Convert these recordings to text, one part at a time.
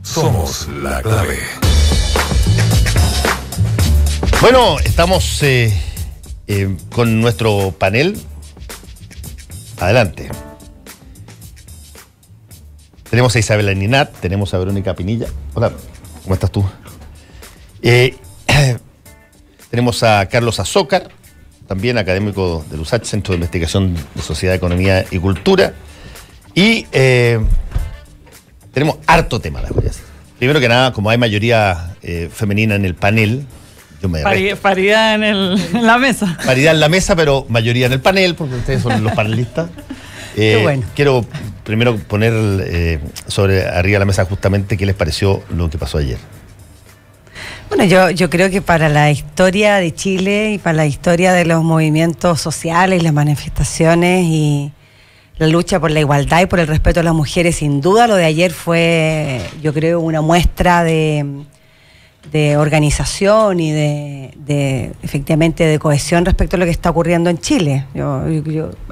somos la clave. Bueno, estamos con nuestro panel. Adelante. Tenemos a Isabela Ninat, tenemos a Verónica Pinilla. Hola, ¿cómo estás tú? Tenemos a Carlos Azócar, también académico del USACH, Centro de Investigación de Sociedad, Economía y Cultura. Y tenemos harto tema, las joyas. Primero que nada, como hay mayoría femenina en el panel, yo me paridad en la mesa. Paridad en la mesa, pero mayoría en el panel, porque ustedes son los panelistas. Qué bueno. Quiero primero poner sobre arriba de la mesa justamente qué les pareció lo que pasó ayer. Bueno, yo creo que para la historia de Chile y para la historia de los movimientos sociales, las manifestaciones y la lucha por la igualdad y por el respeto a las mujeres, sin duda lo de ayer fue, yo creo, una muestra de organización y de efectivamente de cohesión respecto a lo que está ocurriendo en Chile.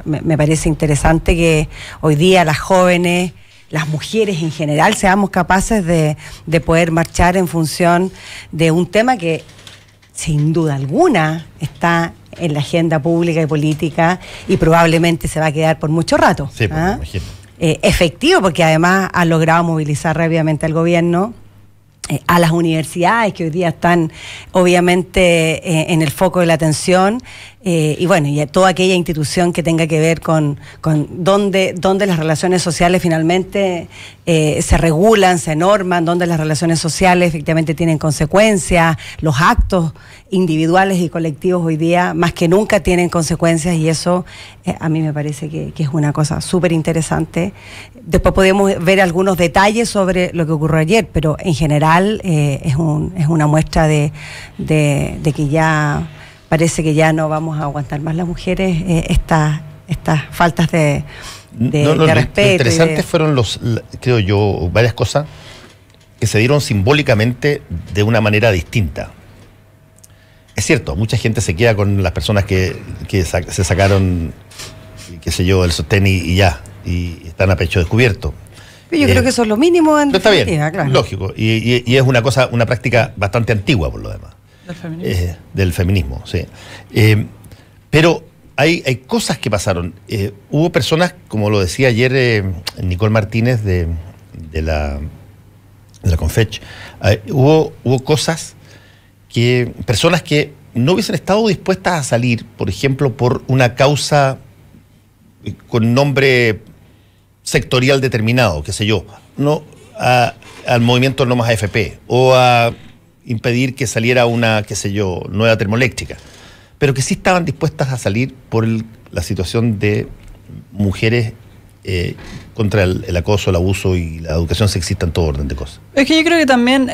Me parece interesante que hoy día las jóvenes, las mujeres en general, seamos capaces de poder marchar en función de un tema que sin duda alguna está en la agenda pública y política y probablemente se va a quedar por mucho rato. Sí, pues, me imagino. Efectivo, porque además ha logrado movilizar rápidamente al gobierno, a las universidades que hoy día están obviamente en el foco de la atención, y bueno, y a toda aquella institución que tenga que ver con dónde las relaciones sociales finalmente se regulan, se norman, dónde las relaciones sociales efectivamente tienen consecuencias, los actos individuales y colectivos hoy día más que nunca tienen consecuencias, y eso a mí me parece que es una cosa súper interesante. Después podemos ver algunos detalles sobre lo que ocurrió ayer, pero en general es una muestra de que ya parece que ya no vamos a aguantar más las mujeres estas faltas de respeto. Lo interesante fueron creo yo, varias cosas que se dieron simbólicamente de una manera distinta. Es cierto, mucha gente se queda con las personas que se sacaron, qué sé yo, el sostén y ya, y están a pecho descubierto. Yo creo que eso es lo mínimo en definitiva, claro. Lógico, y es una práctica bastante antigua por lo demás. Del feminismo, sí. Pero hay cosas que pasaron. Hubo personas, como lo decía ayer Nicole Martínez de la Confech, hubo cosas personas que no hubiesen estado dispuestas a salir, por ejemplo, por una causa con nombre sectorial determinado, qué sé yo, no al movimiento No Más AFP o a impedir que saliera una, qué sé yo, nueva termoeléctrica, pero que sí estaban dispuestas a salir por la situación de mujeres contra el acoso, el abuso y la educación sexista en todo orden de cosas. Es que yo creo que también,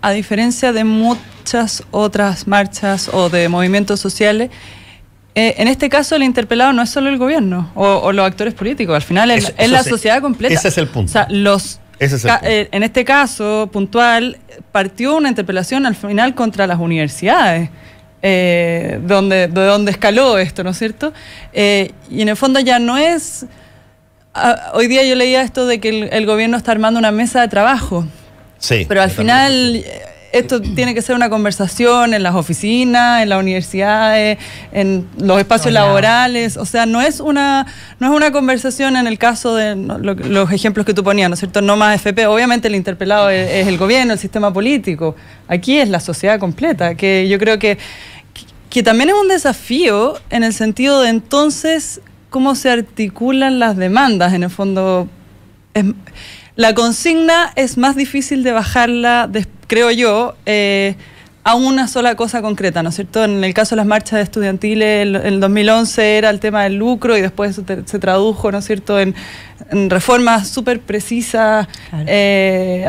a diferencia de muchas otras marchas o de movimientos sociales, en este caso el interpelado no es solo el gobierno o los actores políticos, al final es la sociedad completa. Ese es el punto. O sea, en este caso puntual partió una interpelación al final contra las universidades, de donde escaló esto, ¿no es cierto? Y en el fondo ya no es... Hoy día yo leía esto de que el gobierno está armando una mesa de trabajo. Sí. Pero al final esto tiene que ser una conversación en las oficinas, en las universidades, en los espacios laborales. O sea, no es una conversación en el caso de los ejemplos que tú ponías, ¿no es cierto? No Más FP. Obviamente el interpelado es el gobierno, el sistema político. Aquí es la sociedad completa, que yo creo que también es un desafío en el sentido de entonces cómo se articulan las demandas. En el fondo, la consigna es más difícil de bajarla, creo yo, a una sola cosa concreta, ¿no es cierto? En el caso de las marchas estudiantiles, en el 2011 era el tema del lucro y después se tradujo, ¿no es cierto?, en reformas súper precisas, claro,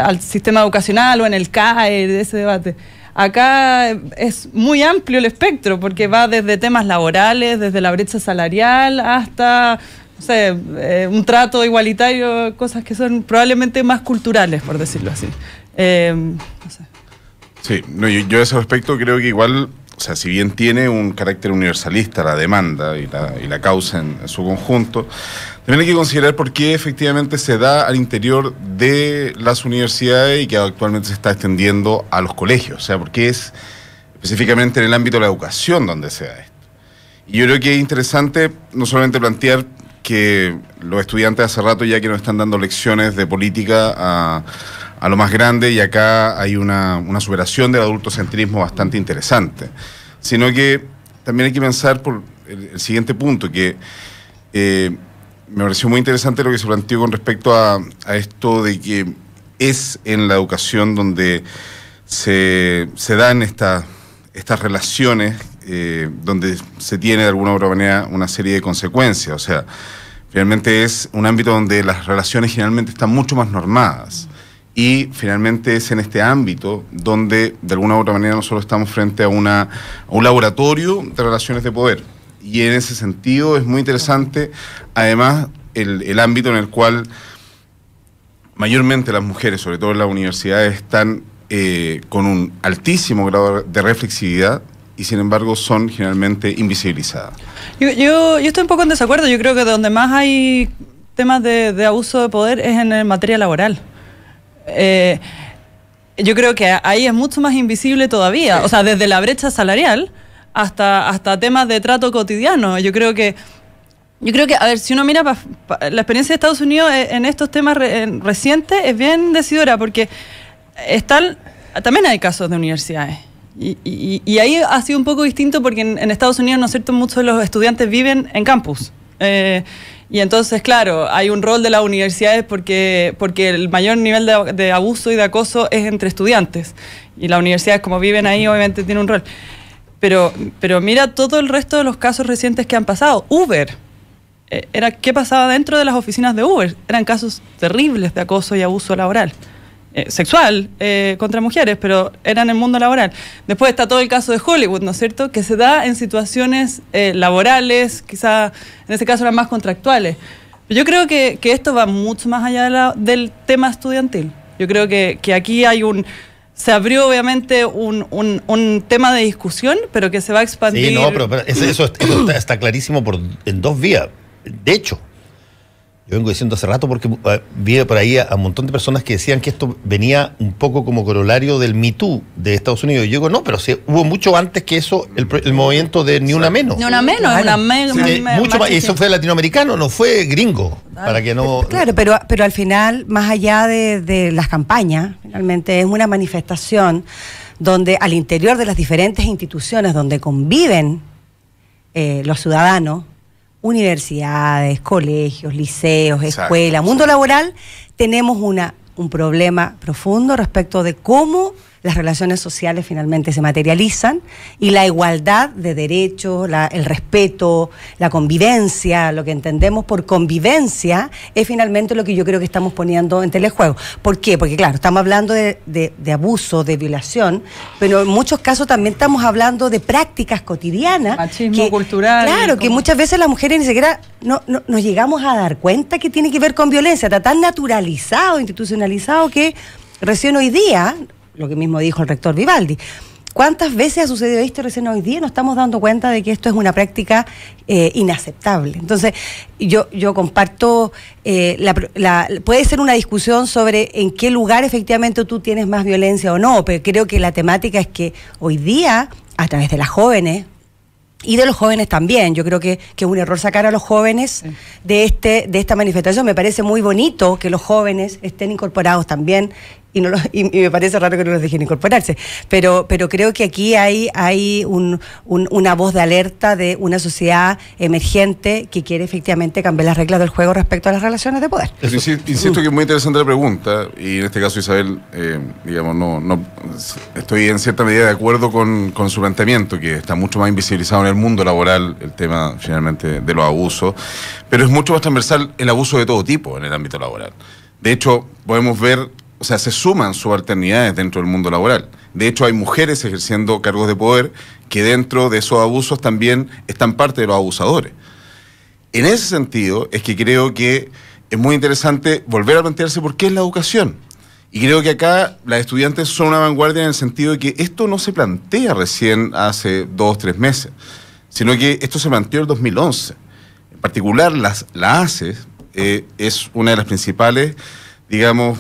al sistema educacional o en el CAE, de ese debate. Acá es muy amplio el espectro, porque va desde temas laborales, desde la brecha salarial, hasta, no sé, un trato igualitario, cosas que son probablemente más culturales, por decirlo así. No sé. Sí, no, yo a ese respecto creo que igual, o sea, si bien tiene un carácter universalista la demanda y la causa en su conjunto, También hay que considerar por qué efectivamente se da al interior de las universidades y que actualmente se está extendiendo a los colegios. O sea, porque es específicamente en el ámbito de la educación donde se da esto. Y yo creo que es interesante no solamente plantear que los estudiantes hace rato ya que nos están dando lecciones de política a lo más grande, y acá hay una superación del adultocentrismo bastante interesante, sino que también hay que pensar por el siguiente punto, que me pareció muy interesante lo que se planteó con respecto a esto de que es en la educación donde se dan estas relaciones, donde se tiene de alguna u otra manera una serie de consecuencias. O sea, finalmente es un ámbito donde las relaciones generalmente están mucho más normadas, y finalmente es en este ámbito donde de alguna u otra manera nosotros estamos frente a un laboratorio de relaciones de poder. Y en ese sentido es muy interesante, además, el ámbito en el cual mayormente las mujeres, sobre todo en las universidades, están con un altísimo grado de reflexividad, y sin embargo son generalmente invisibilizadas. Yo estoy un poco en desacuerdo. Yo creo que donde más hay temas de abuso de poder es en materia laboral. Yo creo que ahí es mucho más invisible todavía. O sea, desde la brecha salarial hasta temas de trato cotidiano. Yo creo que, a ver, si uno mira la experiencia de Estados Unidos en estos temas recientes es bien decidora, porque también hay casos de universidades. Y ahí ha sido un poco distinto porque en Estados Unidos, ¿no es cierto?, muchos de los estudiantes viven en campus. Y entonces, claro, hay un rol de las universidades porque el mayor nivel de abuso y de acoso es entre estudiantes. Y las universidades, como viven ahí, obviamente tienen un rol. Pero mira todo el resto de los casos recientes que han pasado. Uber. ¿Qué pasaba dentro de las oficinas de Uber? Eran casos terribles de acoso y abuso laboral. Sexual contra mujeres, pero era en el mundo laboral. Después está todo el caso de Hollywood, ¿no es cierto?, que se da en situaciones laborales, quizá en este caso eran más contractuales. Pero yo creo que esto va mucho más allá del tema estudiantil. Yo creo que aquí hay se abrió obviamente un tema de discusión, pero que se va a expandir. Sí, no, pero eso está clarísimo en dos vías. De hecho, yo vengo diciendo hace rato porque vi por ahí a un montón de personas que decían que esto venía un poco como corolario del Me Too de Estados Unidos. Y yo digo, no, pero sí, hubo mucho antes que eso, el movimiento de Ni Una Menos. Ni Una Menos, mucho más, y eso fue latinoamericano, no fue gringo. Para que no... Claro, pero al final, más allá de las campañas, finalmente es una manifestación donde al interior de las diferentes instituciones donde conviven los ciudadanos, universidades, colegios, liceos, escuelas, mundo laboral, tenemos un problema profundo respecto de cómo las relaciones sociales finalmente se materializan, y la igualdad de derechos, el respeto, la convivencia, lo que entendemos por convivencia, es finalmente lo que yo creo que estamos poniendo en telejuego. ¿Por qué? Porque claro, estamos hablando de abuso, de violación, pero en muchos casos también estamos hablando de prácticas cotidianas. Machismo cultural. Claro, que muchas veces las mujeres ni siquiera nos llegamos a dar cuenta que tiene que ver con violencia. Está tan naturalizado, institucionalizado, que recién hoy día, lo que mismo dijo el rector Vivaldi, ¿cuántas veces ha sucedido esto recién hoy día? Nos estamos dando cuenta de que esto es una práctica inaceptable. Entonces, yo comparto, puede ser una discusión sobre en qué lugar efectivamente tú tienes más violencia o no, pero creo que la temática es que hoy día, a través de las jóvenes, y de los jóvenes también, yo creo que es un error sacar a los jóvenes de esta manifestación. Me parece muy bonito que los jóvenes estén incorporados también, y me parece raro que no los dejen incorporarse, pero creo que aquí hay una voz de alerta de una sociedad emergente que quiere efectivamente cambiar las reglas del juego respecto a las relaciones de poder. Insisto que es muy interesante la pregunta, y en este caso, Isabel, digamos, no estoy en cierta medida de acuerdo con su planteamiento, que está mucho más invisibilizado en el mundo laboral el tema finalmente de los abusos, pero es mucho más transversal el abuso de todo tipo en el ámbito laboral. De hecho, podemos ver, o sea, se suman subalternidades dentro del mundo laboral. De hecho, hay mujeres ejerciendo cargos de poder que dentro de esos abusos también están parte de los abusadores. En ese sentido, es que creo que es muy interesante volver a plantearse por qué es la educación. Y creo que acá las estudiantes son una vanguardia en el sentido de que esto no se plantea recién hace 2 o 3 meses, sino que esto se planteó en el 2011. En particular, la ACES es una de las principales, digamos,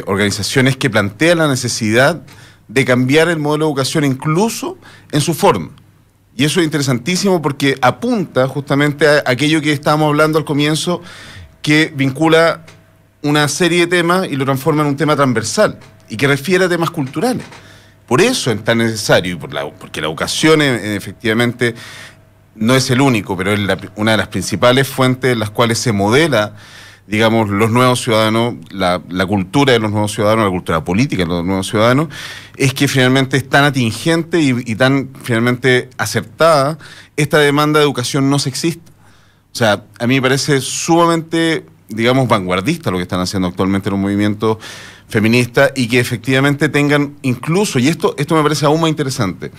organizaciones que plantea la necesidad de cambiar el modelo de educación incluso en su forma. Y eso es interesantísimo porque apunta justamente a aquello que estábamos hablando al comienzo, que vincula una serie de temas y lo transforma en un tema transversal y que refiere a temas culturales. Por eso es tan necesario, y porque la educación efectivamente no es el único, pero es una de las principales fuentes en las cuales se modela, digamos, los nuevos ciudadanos, la cultura de los nuevos ciudadanos, la cultura política de los nuevos ciudadanos, es que finalmente es tan atingente y tan finalmente acertada esta demanda de educación no sexista. O sea, a mí me parece sumamente, digamos, vanguardista lo que están haciendo actualmente los movimientos feministas y que efectivamente tengan incluso, y esto me parece aún más interesante,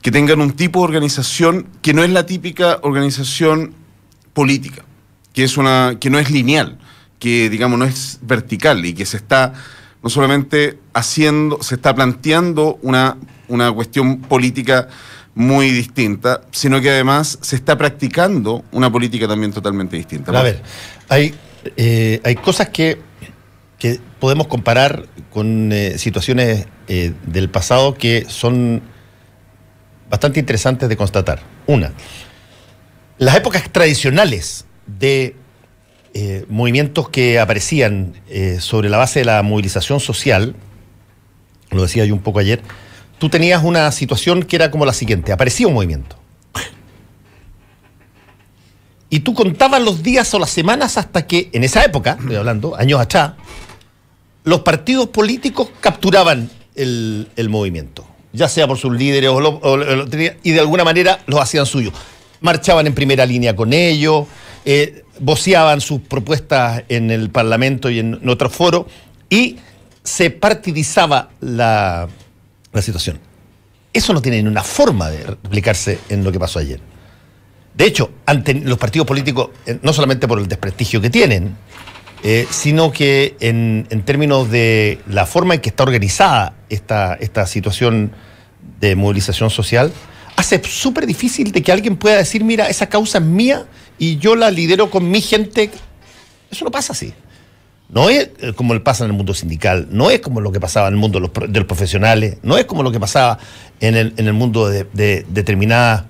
que tengan un tipo de organización que no es la típica organización política, que no es lineal, que digamos no es vertical y que se está no solamente se está planteando una cuestión política muy distinta, sino que además se está practicando una política también totalmente distinta. A ver, hay cosas que podemos comparar con situaciones del pasado que son bastante interesantes de constatar. Una, las épocas tradicionales de movimientos que aparecían sobre la base de la movilización social, lo decía yo un poco ayer, tú tenías una situación que era como la siguiente: aparecía un movimiento y tú contabas los días o las semanas hasta que, en esa época, estoy hablando, años atrás, los partidos políticos capturaban el movimiento, ya sea por sus líderes y de alguna manera los hacían suyos. Marchaban en primera línea con ellos, voceaban sus propuestas en el Parlamento y en otros foros, y se partidizaba la situación. Eso no tiene una forma de replicarse en lo que pasó ayer. De hecho, ante los partidos políticos, no solamente por el desprestigio que tienen, sino que en términos de la forma en que está organizada esta situación de movilización social, hace súper difícil de que alguien pueda decir, mira, esa causa es mía y yo la lidero con mi gente. Eso no pasa así. No es como pasa en el mundo sindical, no es como lo que pasaba en el mundo de los profesionales, no es como lo que pasaba en el mundo de determinadas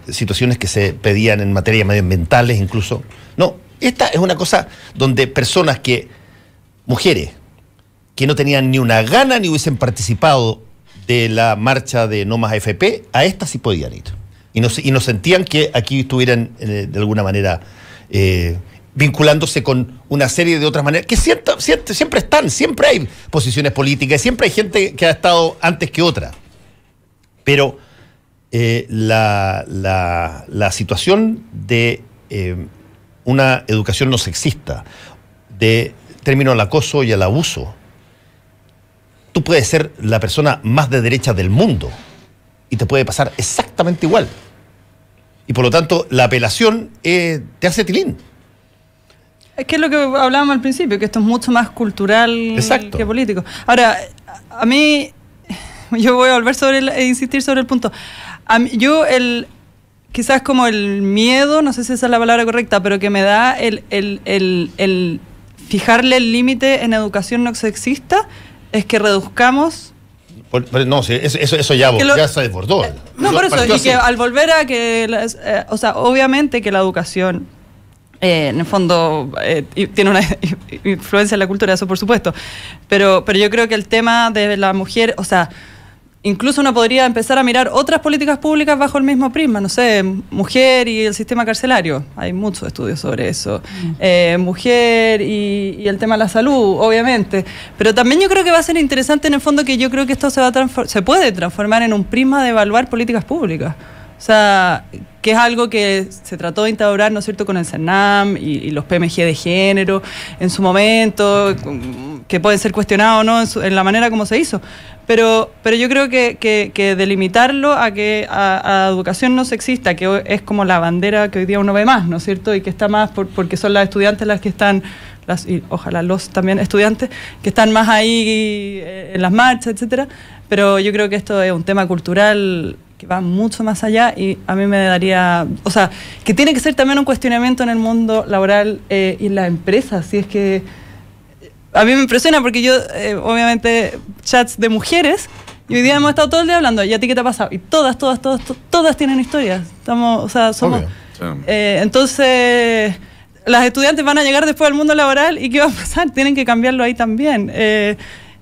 situaciones que se pedían en materia medioambientales incluso. No, esta es una cosa donde mujeres que no tenían ni una gana ni hubiesen participado de la marcha de No Más AFP, a esta sí podían ir. Y no sentían que aquí estuvieran de alguna manera vinculándose con una serie de otras maneras, que siempre hay posiciones políticas, siempre hay gente que ha estado antes que otra. Pero la situación de una educación no sexista, de término al acoso y al abuso, tú puedes ser la persona más de derecha del mundo y te puede pasar exactamente igual. Y por lo tanto, la apelación te hace tilín. Es que es lo que hablábamos al principio, que esto es mucho más cultural que político. Ahora, a mí, yo voy a volver a insistir sobre el punto. Quizás como el miedo, no sé si esa es la palabra correcta, pero que me da el fijarle el límite en educación no sexista, es que reduzcamos... No, eso ya se desbordó. No, por eso, y que al volver a que... o sea, obviamente que la educación... en el fondo tiene una influencia en la cultura, eso por supuesto, pero yo creo que el tema de la mujer, o sea, incluso uno podría empezar a mirar otras políticas públicas bajo el mismo prisma, no sé, mujer y el sistema carcelario, hay muchos estudios sobre eso, mujer y el tema de la salud, obviamente, pero también yo creo que va a ser interesante en el fondo, que yo creo que esto se puede transformar en un prisma de evaluar políticas públicas. O sea, que es algo que se trató de instaurar, ¿no es cierto?, con el CERNAM y los PMG de género en su momento, que pueden ser cuestionados o no en la manera como se hizo. Pero yo creo que delimitarlo a educación no sexista, que es como la bandera que hoy día uno ve más, ¿no es cierto?, y que está más porque son las estudiantes las que están, y ojalá los también estudiantes, que están más ahí en las marchas, etcétera. Pero yo creo que esto es un tema cultural que va mucho más allá y a mí me daría, o sea, que tiene que ser también un cuestionamiento en el mundo laboral y en las empresas, si es que a mí me impresiona porque yo, obviamente, chats de mujeres, y hoy día hemos estado todo el día hablando, ¿y a ti qué te ha pasado? Y todas tienen historias, somos, entonces, las estudiantes van a llegar después al mundo laboral y ¿qué va a pasar? Tienen que cambiarlo ahí también.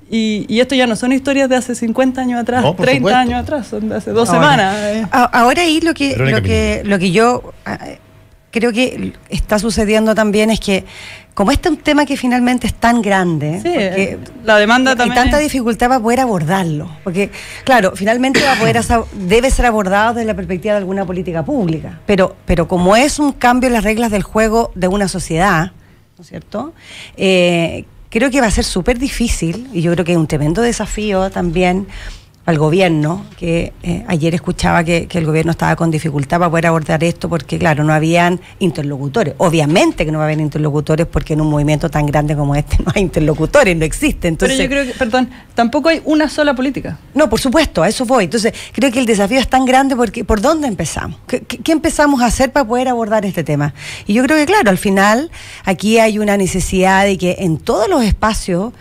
Y esto ya no son historias de hace 50 años atrás, no, 30 supuesto. Años atrás, son de hace 2 semanas. Ahora ahí lo que yo creo que está sucediendo también es que, como este es un tema que finalmente es tan grande, sí, la demanda también hay tanta dificultad para poder abordarlo, porque claro, finalmente debe ser abordado desde la perspectiva de alguna política pública, pero como es un cambio en las reglas del juego de una sociedad, ¿no es cierto?, creo que va a ser súper difícil, y yo creo que es un tremendo desafío también al gobierno, que ayer escuchaba que el gobierno estaba con dificultad para poder abordar esto porque, claro, no habían interlocutores. Obviamente que no va a haber interlocutores porque en un movimiento tan grande como este no hay interlocutores, no existe. Entonces, pero yo creo que, perdón, tampoco hay una sola política. No, por supuesto, a eso voy. Entonces, creo que el desafío es tan grande porque ¿por dónde empezamos? ¿Qué empezamos a hacer para poder abordar este tema? Y yo creo que, claro, al final aquí hay una necesidad de que en todos los espacios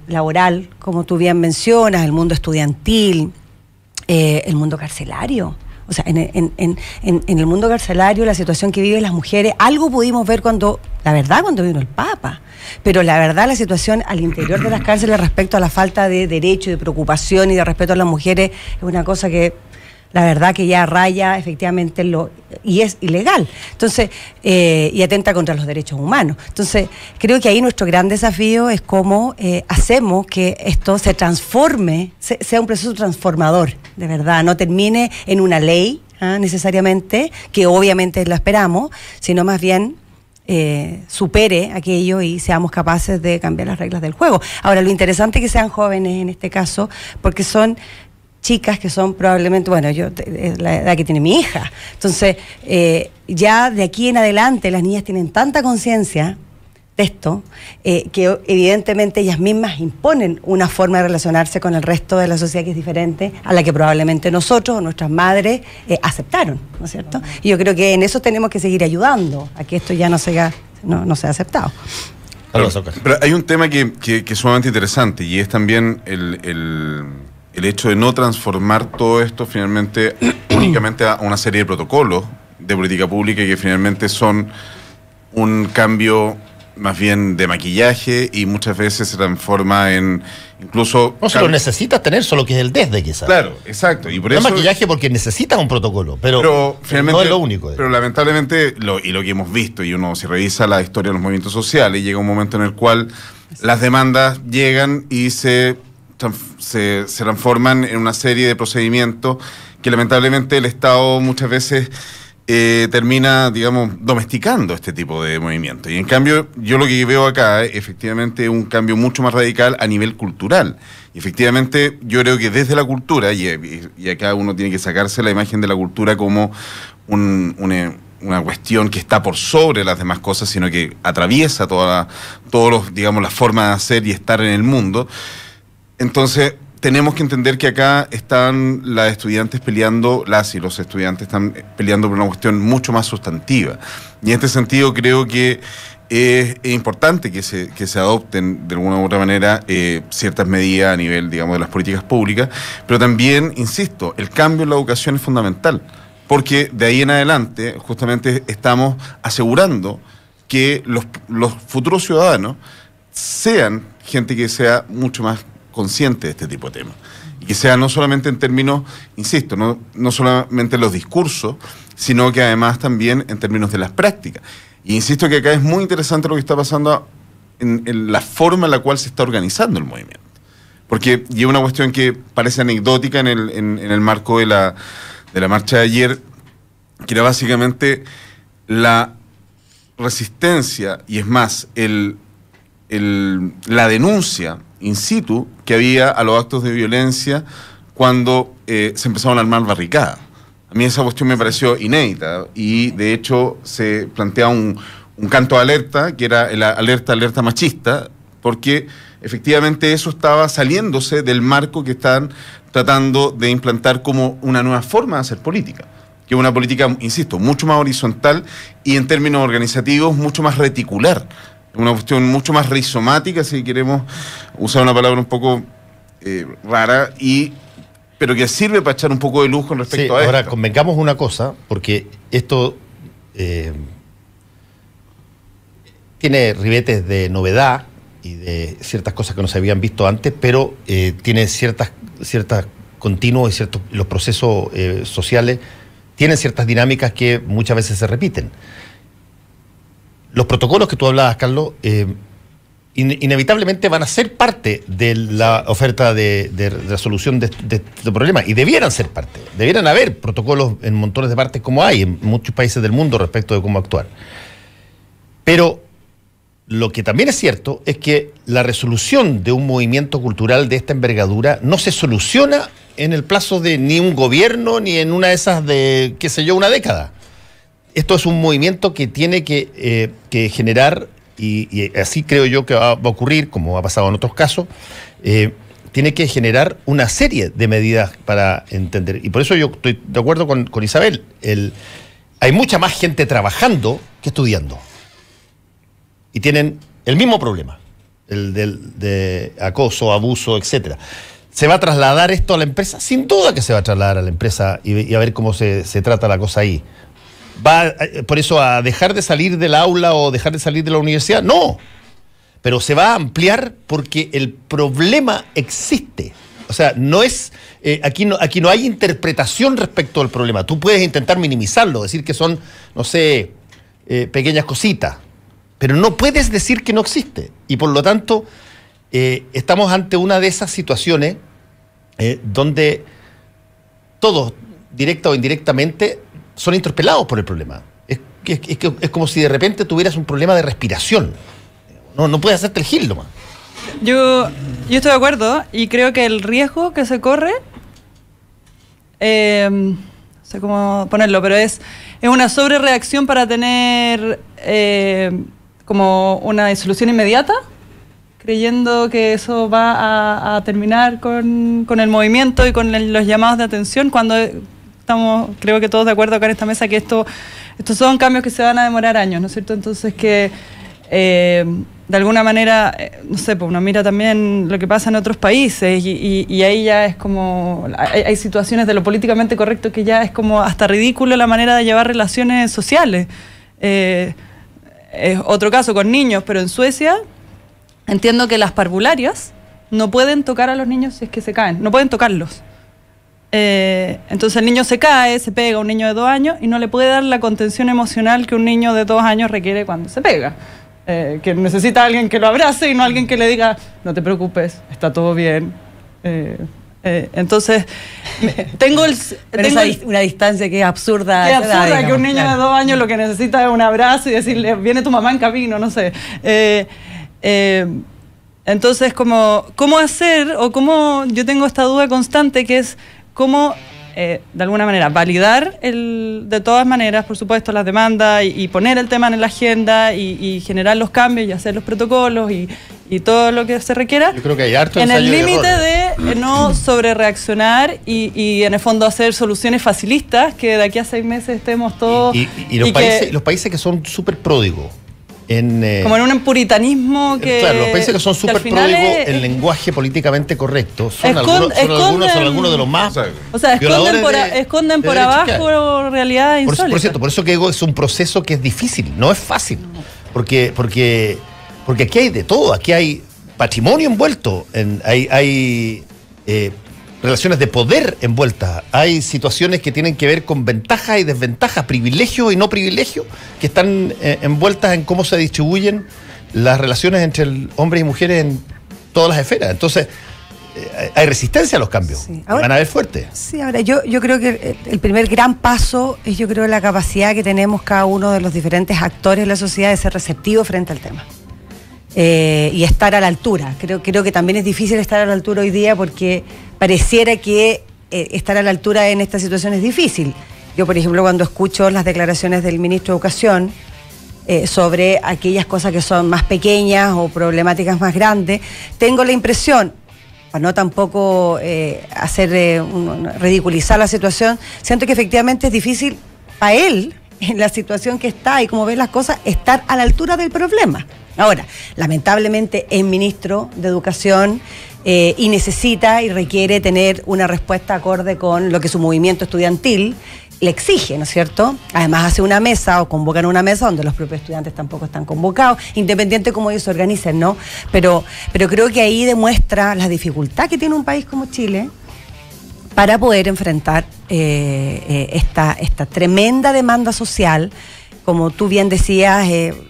laboral, como tú bien mencionas, el mundo estudiantil, el mundo carcelario. O sea, en el mundo carcelario, la situación que viven las mujeres, algo pudimos ver cuando vino el Papa. Pero la verdad, la situación al interior de las cárceles respecto a la falta de derecho, de preocupación y de respeto a las mujeres es una cosa que la verdad que ya raya efectivamente y es ilegal. Entonces, y atenta contra los derechos humanos. Entonces, creo que ahí nuestro gran desafío es cómo hacemos que esto se transforme, sea un proceso transformador, de verdad, no termine en una ley necesariamente, que obviamente la esperamos, sino más bien supere aquello y seamos capaces de cambiar las reglas del juego. Ahora, lo interesante es que sean jóvenes en este caso, porque son chicas que son probablemente, bueno, la edad que tiene mi hija. Entonces, ya de aquí en adelante las niñas tienen tanta conciencia de esto, que evidentemente ellas mismas imponen una forma de relacionarse con el resto de la sociedad que es diferente a la que probablemente nosotros o nuestras madres aceptaron, ¿no es cierto? Y yo creo que en eso tenemos que seguir ayudando a que esto ya no sea aceptado. Pero hay un tema que es sumamente interesante y es también el hecho de no transformar todo esto finalmente únicamente a una serie de protocolos de política pública que finalmente son un cambio más bien de maquillaje y muchas veces se transforma en incluso... No, si lo necesitas tener, solo que es el desde quizás. Claro, exacto. Y por no eso, maquillaje porque necesitas un protocolo, pero finalmente, no es lo único. Pero lamentablemente, lo que hemos visto, y uno si revisa la historia de los movimientos sociales, llega un momento en el cual las demandas llegan y se transforman en una serie de procedimientos que lamentablemente el Estado muchas veces termina, digamos, domesticando este tipo de movimientos. Y en cambio, yo lo que veo acá es efectivamente un cambio mucho más radical a nivel cultural. Y efectivamente, yo creo que desde la cultura, y acá uno tiene que sacarse la imagen de la cultura como una cuestión que está por sobre las demás cosas, sino que atraviesa todos los, digamos, las formas de hacer y estar en el mundo. Entonces, tenemos que entender que acá están las estudiantes peleando, las y los estudiantes están peleando por una cuestión mucho más sustantiva. Y en este sentido creo que es importante que se adopten de alguna u otra manera ciertas medidas a nivel, digamos, de las políticas públicas, pero también, insisto, el cambio en la educación es fundamental, porque de ahí en adelante justamente estamos asegurando que los futuros ciudadanos sean gente que sea mucho más consciente de este tipo de temas. Y que sea no solamente en términos, insisto, no solamente en los discursos, sino que además también en términos de las prácticas. Y insisto que acá es muy interesante lo que está pasando en la forma en la cual se está organizando el movimiento. Porque lleva una cuestión que parece anecdótica en el marco de la marcha de ayer, que era básicamente la resistencia, y es más, la denuncia in situ que había a los actos de violencia cuando se empezaron a armar barricadas. A mí esa cuestión me pareció inédita y de hecho se plantea un canto de alerta, que era la alerta machista, porque efectivamente eso estaba saliéndose del marco que están tratando de implantar como una nueva forma de hacer política, que es una política, insisto, mucho más horizontal y en términos organizativos mucho más reticular, una cuestión mucho más rizomática, si queremos usar una palabra un poco rara, pero que sirve para echar un poco de luz con respecto a esto. Ahora, convengamos una cosa, porque esto tiene ribetes de novedad y de ciertas cosas que no se habían visto antes, pero tiene ciertas continuos y los procesos sociales tienen ciertas dinámicas que muchas veces se repiten. Los protocolos que tú hablabas, Carlos, inevitablemente van a ser parte de la oferta de resolución de este problema, y debieran ser parte. Debieran haber protocolos en montones de partes, como hay en muchos países del mundo respecto de cómo actuar. Pero lo que también es cierto es que la resolución de un movimiento cultural de esta envergadura no se soluciona en el plazo de ni un gobierno, ni en una de esas de, qué sé yo, una década. Esto es un movimiento que tiene que generar, y así creo yo que va a ocurrir, como ha pasado en otros casos, tiene que generar una serie de medidas para entender. Y por eso yo estoy de acuerdo con Isabel. Hay mucha más gente trabajando que estudiando. Y tienen el mismo problema, el de acoso, abuso, etcétera. ¿Se va a trasladar esto a la empresa? Sin duda que se va a trasladar a la empresa y a ver cómo se trata la cosa ahí. ¿Va por eso a dejar de salir del aula o dejar de salir de la universidad? No, pero se va a ampliar porque el problema existe. O sea, no es aquí no hay interpretación respecto al problema. Tú puedes intentar minimizarlo, decir que son, no sé, pequeñas cositas, pero no puedes decir que no existe. Y por lo tanto, estamos ante una de esas situaciones donde todos, directa o indirectamente, son interpelados por el problema. Es como si de repente tuvieras un problema de respiración. No puedes hacerte el gil nomás. Yo estoy de acuerdo y creo que el riesgo que se corre, no sé cómo ponerlo, pero es una sobrereacción para tener como una disolución inmediata, creyendo que eso va a terminar con el movimiento y con los llamados de atención, cuando estamos, creo que todos de acuerdo acá en esta mesa, que estos son cambios que se van a demorar años, ¿no es cierto? Entonces que de alguna manera, no sé, pues uno mira también lo que pasa en otros países y ahí ya es como, hay situaciones de lo políticamente correcto que ya es como hasta ridículo la manera de llevar relaciones sociales. Es otro caso con niños, pero en Suecia entiendo que las parvularias no pueden tocar a los niños si es que se caen, no pueden tocarlos. Entonces el niño se cae, se pega, un niño de 2 años, y no le puede dar la contención emocional que un niño de 2 años requiere cuando se pega. Que necesita a alguien que lo abrace y no alguien que le diga, no te preocupes, está todo bien. Entonces, tengo una distancia que es absurda. Que es absurda, digamos, que un niño de 2 años lo que necesita es un abrazo y decirle, viene tu mamá en camino, no sé. Entonces, ¿cómo hacer, o cómo, yo tengo esta duda constante, que es cómo, de alguna manera, validar de todas maneras, por supuesto, las demandas y poner el tema en la agenda y generar los cambios y hacer los protocolos y todo lo que se requiera. Yo creo que hay harto en el límite de no sobrereaccionar y en el fondo hacer soluciones facilistas, que de aquí a 6 meses estemos todos... Y los países que son súper pródigos. Como en un puritanismo que... Claro, los países que son súper pródigos en lenguaje políticamente correcto son algunos de los más... O sea, esconden por abajo realidades insólitas. Por eso que digo, es un proceso que es difícil, no es fácil. Porque aquí hay de todo, aquí hay patrimonio envuelto, hay relaciones de poder envueltas, hay situaciones que tienen que ver con ventajas y desventajas, privilegios y no privilegios, que están envueltas en cómo se distribuyen las relaciones entre hombres y mujeres en todas las esferas. Entonces, hay resistencia a los cambios, sí. Ahora, van a ver fuerte. Sí, ahora yo creo que el primer gran paso es, yo creo, la capacidad que tenemos cada uno de los diferentes actores de la sociedad de ser receptivos frente al tema. Y estar a la altura. Creo que también es difícil estar a la altura hoy día, porque pareciera que estar a la altura en esta situación es difícil. Yo, por ejemplo, cuando escucho las declaraciones del ministro de Educación, sobre aquellas cosas que son más pequeñas o problemáticas más grandes. Tengo la impresión, para no tampoco ridiculizar la situación, siento que efectivamente es difícil para él, en la situación que está y como ve las cosas, estar a la altura del problema. Ahora, lamentablemente es ministro de Educación y necesita y requiere tener una respuesta acorde con lo que su movimiento estudiantil le exige, ¿no es cierto? Además hace una mesa o convocan una mesa donde los propios estudiantes tampoco están convocados, independiente de cómo ellos se organicen, ¿no? Pero creo que ahí demuestra la dificultad que tiene un país como Chile para poder enfrentar esta tremenda demanda social. Como tú bien decías,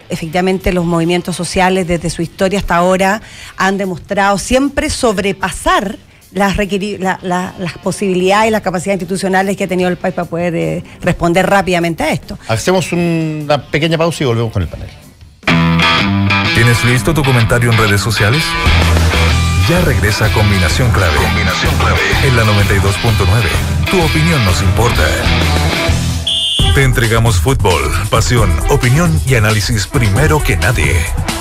efectivamente los movimientos sociales desde su historia hasta ahora han demostrado siempre sobrepasar las posibilidades y las capacidades institucionales que ha tenido el país para poder responder rápidamente a esto. Hacemos una pequeña pausa y volvemos con el panel. ¿Tienes listo tu comentario en redes sociales? Ya regresa Combinación Clave. Combinación Clave en la 92.9. Tu opinión nos importa. Te entregamos fútbol, pasión, opinión y análisis primero que nadie.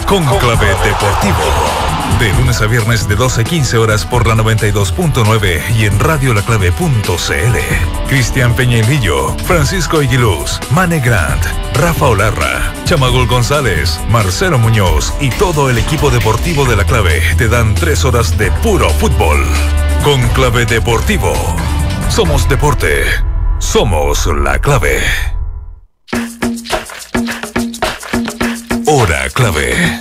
Conclave Deportivo. De lunes a viernes de 12:15 horas por la 92.9 y en radiolaclave.cl. Cristian Peñailillo, Francisco Aguiluz, Mane Grant, Rafa Olarra, Chamagol González, Marcelo Muñoz y todo el equipo deportivo de La Clave te dan 3 horas de puro fútbol. Conclave Deportivo. Somos deporte. Somos La Clave. Hora Clave.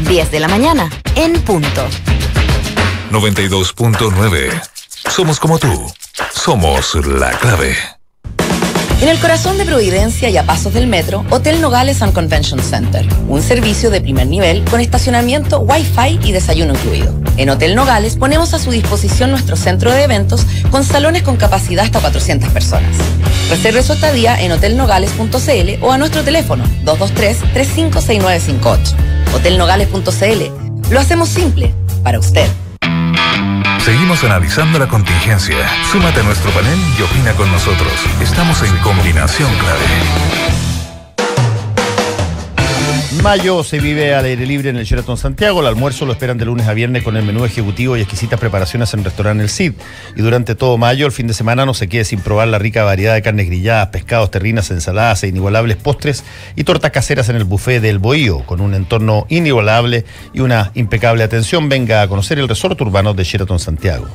10 de la mañana, en punto. 92.9. Somos como tú. Somos La Clave. En el corazón de Providencia y a pasos del metro, Hotel Nogales and Convention Center. Un servicio de primer nivel con estacionamiento, Wi-Fi y desayuno incluido. En Hotel Nogales ponemos a su disposición nuestro centro de eventos con salones con capacidad hasta 400 personas. Reserve su estadía en hotelnogales.cl o a nuestro teléfono 223-356958. Hotelnogales.cl. Lo hacemos simple para usted. Seguimos analizando la contingencia. Súmate a nuestro panel y opina con nosotros. Estamos en Combinación Clave. Mayo se vive al aire libre en el Sheraton Santiago. El almuerzo lo esperan de lunes a viernes con el menú ejecutivo y exquisitas preparaciones en el restaurante El Cid. Y durante todo mayo, el fin de semana, no se quede sin probar la rica variedad de carnes grilladas, pescados, terrinas, ensaladas e inigualables postres y tortas caseras en el buffet del Bohío. Con un entorno inigualable y una impecable atención, venga a conocer el resort urbano de Sheraton Santiago.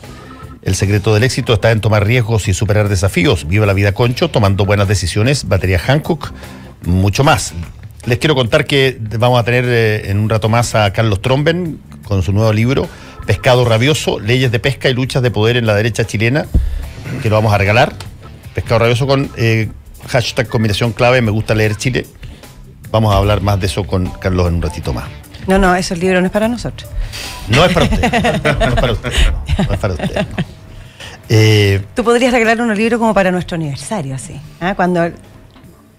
El secreto del éxito está en tomar riesgos y superar desafíos. Viva la vida Concho, tomando buenas decisiones. Batería Hankook, mucho más. Les quiero contar que vamos a tener en un rato más a Carlos Tromben con su nuevo libro, Pescado Rabioso, Leyes de Pesca y Luchas de Poder en la Derecha Chilena, que lo vamos a regalar. Pescado Rabioso con hashtag Combinación Clave, me gusta leer Chile. Vamos a hablar más de eso con Carlos en un ratito más. No, ese libro no es para nosotros. No es para usted. No es para usted. No es para usted. No. Tú podrías regalar un libro como para nuestro aniversario, así. Cuando...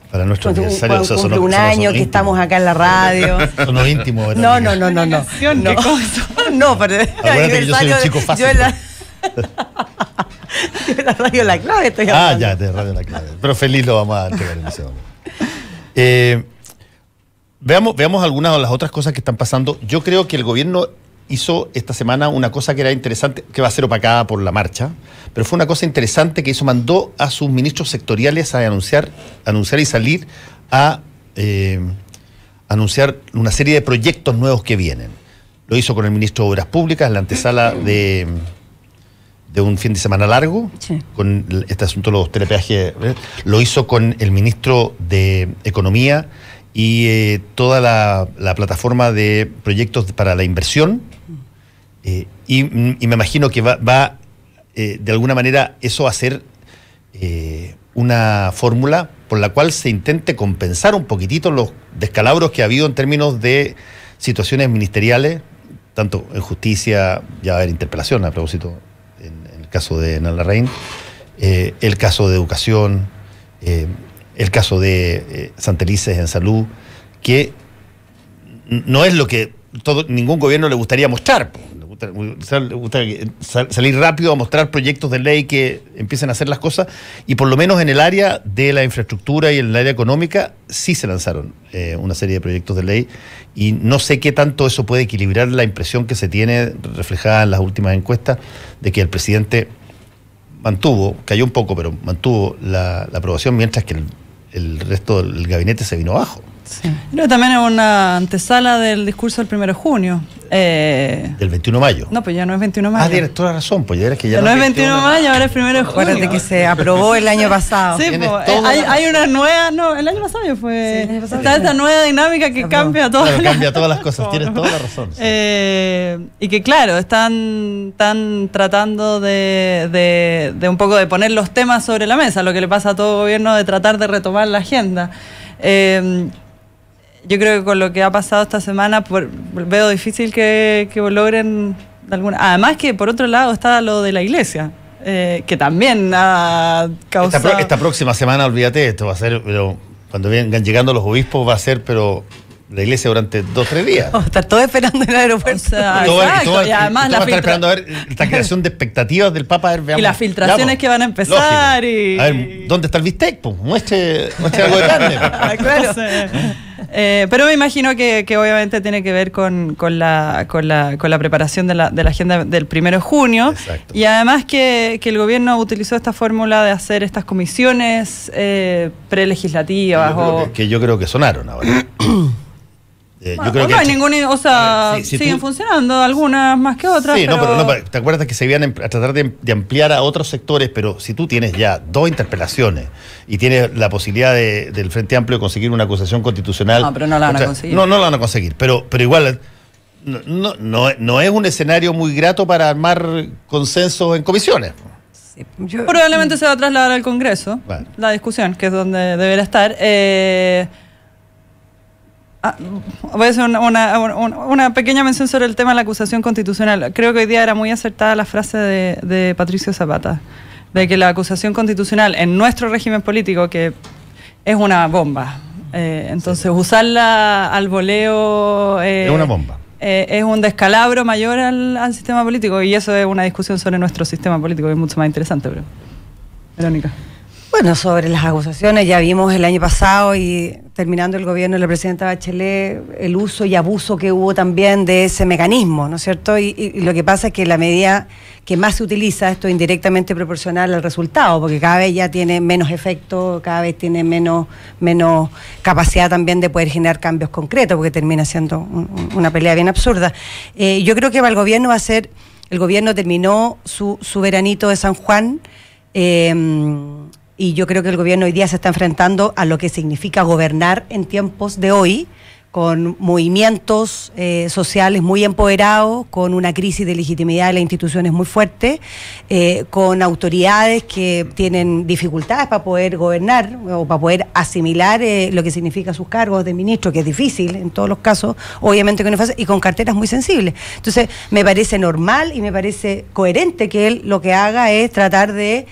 Para nuestro aniversario, cumple un año que estamos acá en la radio. Son íntimos, ¿verdad? No. No, pero acuérdate que yo soy un chico fácil. Yo en la radio La Clave estoy hablando. Ya, de Radio La Clave. Pero feliz lo vamos a entregar en ese momento. Veamos algunas de las otras cosas que están pasando. Yo creo que el gobierno hizo esta semana una cosa que era interesante, que va a ser opacada por la marcha, pero fue una cosa interesante que hizo, mandó a sus ministros sectoriales a anunciar y salir a anunciar una serie de proyectos nuevos que vienen. Lo hizo con el ministro de Obras Públicas en la antesala de un fin de semana largo, sí, con este asunto de los telepeajes. Lo hizo con el ministro de Economía y toda la plataforma de proyectos para la inversión. Y me imagino que va de alguna manera eso va a ser una fórmula por la cual se intente compensar un poquitito los descalabros que ha habido en términos de situaciones ministeriales, tanto en justicia, ya va a haber interpelación a propósito en el caso de Ana Larraín, el caso de educación, el caso de Santelices en salud, que no es lo que ningún gobierno le gustaría mostrar. salir rápido a mostrar proyectos de ley que empiecen a hacer las cosas, y por lo menos en el área de la infraestructura y en el área económica sí se lanzaron una serie de proyectos de ley, y no sé qué tanto eso puede equilibrar la impresión que se tiene reflejada en las últimas encuestas de que el presidente cayó un poco, pero mantuvo la aprobación, mientras que el resto del gabinete se vino abajo. Sí. Pero también es una antesala del discurso del 1 de junio. Del 21 de mayo. No, pues ya no es 21 de mayo. Tienes toda la razón, pues ya era que ya no es 21 de mayo, ahora es 1 de junio. Acuérdate que se aprobó el año pasado. Sí, pues, hay una nueva, no, el año pasado ya fue. Sí, está esta nueva dinámica que cambia todo. Claro, cambia todas las cosas, tienes toda la razón. Sí. Y que claro, están tratando de un poco de poner los temas sobre la mesa, lo que le pasa a todo gobierno de tratar de retomar la agenda. Yo creo que con lo que ha pasado esta semana veo difícil que logren alguna. Además que por otro lado está lo de la iglesia, que también ha causado. Esta próxima semana, olvídate, esto va a ser, pero cuando vengan llegando los obispos va a ser, pero la iglesia durante 2 o 3 días. Vamos a estar todos esperando en el aeropuerto. O sea, exacto, y además va a estar esperando a ver esta creación de expectativas del Papa. A ver, y las filtraciones que van a empezar. Y... A ver, ¿dónde está el bistec? Pues muestre algo de carne. Claro. Pero me imagino que obviamente tiene que ver con la preparación de la agenda del 1 de junio. Exacto. Y además que el gobierno utilizó esta fórmula de hacer estas comisiones prelegislativas. Yo creo que sonaron ahora. Yo creo que no hay ningún, o sea, siguen funcionando, algunas más que otras. Sí, pero ¿te acuerdas que se iban a tratar de ampliar a otros sectores? Pero si tú tienes ya 2 interpelaciones y tienes la posibilidad del Frente Amplio de conseguir una acusación constitucional. No, pero no la van a conseguir. No la van a conseguir, pero igual no es un escenario muy grato para armar consensos en comisiones. Sí, probablemente se va a trasladar al Congreso, la discusión, que es donde deberá estar. Voy a hacer una pequeña mención sobre el tema de la acusación constitucional. Creo que hoy día era muy acertada la frase de Patricio Zapata, de que la acusación constitucional en nuestro régimen político, que es una bomba, entonces usarla al voleo es una bomba. Es un descalabro mayor al sistema político, y eso es una discusión sobre nuestro sistema político que es mucho más interesante. Pero Verónica. Bueno, sobre las acusaciones ya vimos el año pasado, y terminando el gobierno de la presidenta Bachelet, el uso y abuso que hubo también de ese mecanismo, ¿no es cierto? Y lo que pasa es que la medida que más se utiliza, esto es indirectamente proporcional al resultado, porque cada vez ya tiene menos efecto, cada vez tiene menos capacidad también de poder generar cambios concretos, porque termina siendo una pelea bien absurda. Yo creo que para el gobierno el gobierno terminó su veranito de San Juan, y yo creo que el gobierno hoy día se está enfrentando a lo que significa gobernar en tiempos de hoy, con movimientos sociales muy empoderados, con una crisis de legitimidad de las instituciones muy fuerte, con autoridades que tienen dificultades para poder gobernar o para poder asimilar lo que significa sus cargos de ministro, que es difícil en todos los casos, obviamente que no es fácil, y con carteras muy sensibles. Entonces, me parece normal y me parece coherente que él lo que haga es tratar de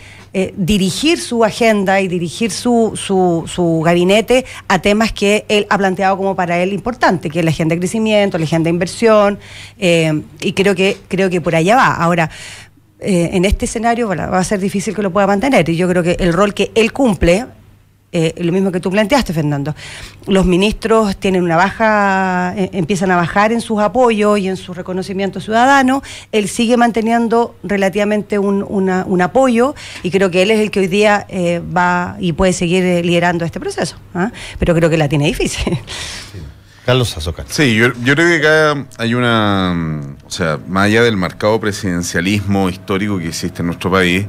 dirigir su agenda y dirigir su gabinete a temas que él ha planteado como para él importante, que es la agenda de crecimiento, la agenda de inversión, y creo que por allá va. Ahora, en este escenario va a ser difícil que lo pueda mantener, y yo creo que el rol que él cumple, lo mismo que tú planteaste, Fernando, los ministros tienen una baja, empiezan a bajar en sus apoyos y en su reconocimiento ciudadano. Él sigue manteniendo relativamente un apoyo, y creo que él es el que hoy día va y puede seguir liderando este proceso, pero creo que la tiene difícil. Sí. Carlos Azócar. Sí, yo creo que acá hay o sea, más allá del marcado presidencialismo histórico que existe en nuestro país,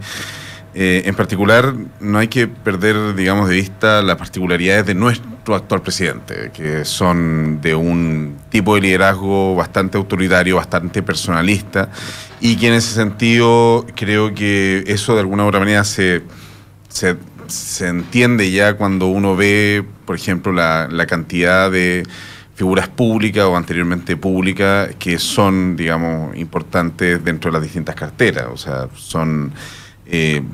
en particular, no hay que perder, digamos, de vista las particularidades de nuestro actual presidente, que son de un tipo de liderazgo bastante autoritario, bastante personalista, y que en ese sentido creo que eso de alguna u otra manera se entiende ya cuando uno ve, por ejemplo, la cantidad de figuras públicas o anteriormente públicas que son, digamos, importantes dentro de las distintas carteras. O sea, son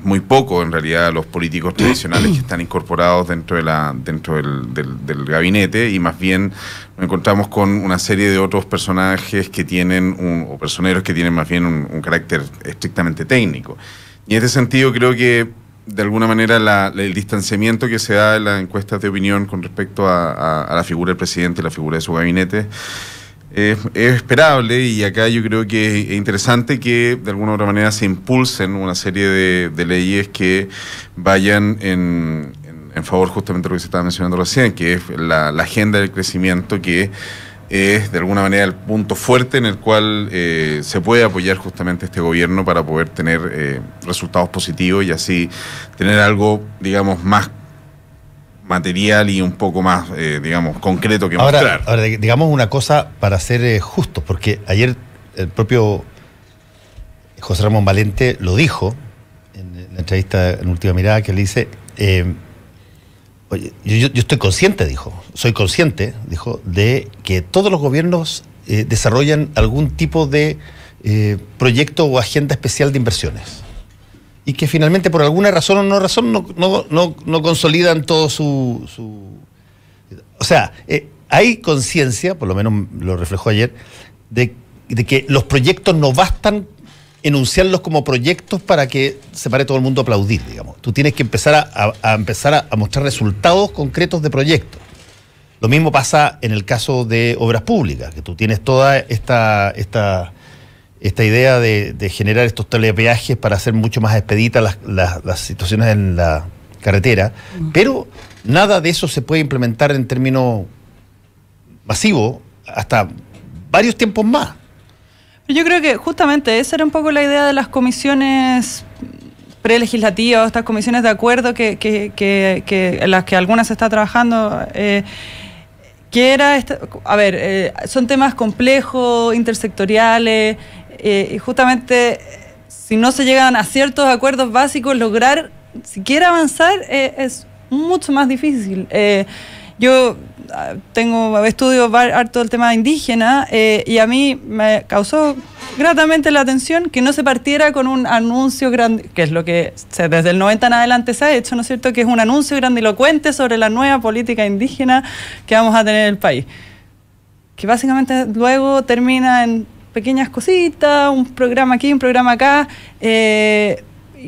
muy poco en realidad los políticos tradicionales que están incorporados dentro del gabinete, y más bien nos encontramos con una serie de otros personajes que tienen o personeros que tienen más bien un carácter estrictamente técnico. Y en este sentido creo que de alguna manera el distanciamiento que se da en las encuestas de opinión con respecto a la figura del presidente y la figura de su gabinete es esperable, y acá yo creo que es interesante que de alguna u otra manera se impulsen una serie de leyes que vayan en favor justamente de lo que se estaba mencionando recién, que es la agenda del crecimiento, que es de alguna manera el punto fuerte en el cual se puede apoyar justamente este gobierno para poder tener resultados positivos y así tener algo, digamos, más material y un poco más, digamos, concreto que mostrar. Ahora, digamos una cosa para ser justos, porque ayer el propio José Ramón Valente lo dijo en la entrevista en Última Mirada, que le dice, oye, yo estoy consciente, soy consciente, de que todos los gobiernos desarrollan algún tipo de proyecto o agenda especial de inversiones, y que finalmente por alguna razón o no razón no consolidan todo su... O sea, hay conciencia, por lo menos lo reflejó ayer, de que los proyectos no bastan enunciarlos como proyectos para que se pare todo el mundo a aplaudir, digamos. Tú tienes que empezar a mostrar resultados concretos de proyectos. Lo mismo pasa en el caso de obras públicas, que tú tienes toda esta idea de generar estos telepeajes para hacer mucho más expeditas las situaciones en la carretera, pero nada de eso se puede implementar en términos masivos hasta varios tiempos más. Yo creo que justamente esa era un poco la idea de las comisiones prelegislativas, estas comisiones de acuerdo en las que algunas se está trabajando, que era, son temas complejos, intersectoriales, y justamente si no se llegan a ciertos acuerdos básicos, lograr siquiera avanzar es mucho más difícil. Yo estudio harto el tema indígena, y a mí me causó gratamente la atención que no se partiera con un anuncio grande, que es lo que desde el 90 en adelante se ha hecho, ¿no es cierto?, que es un anuncio grandilocuente sobre la nueva política indígena que vamos a tener en el país, que básicamente luego termina en pequeñas cositas, un programa aquí, un programa acá,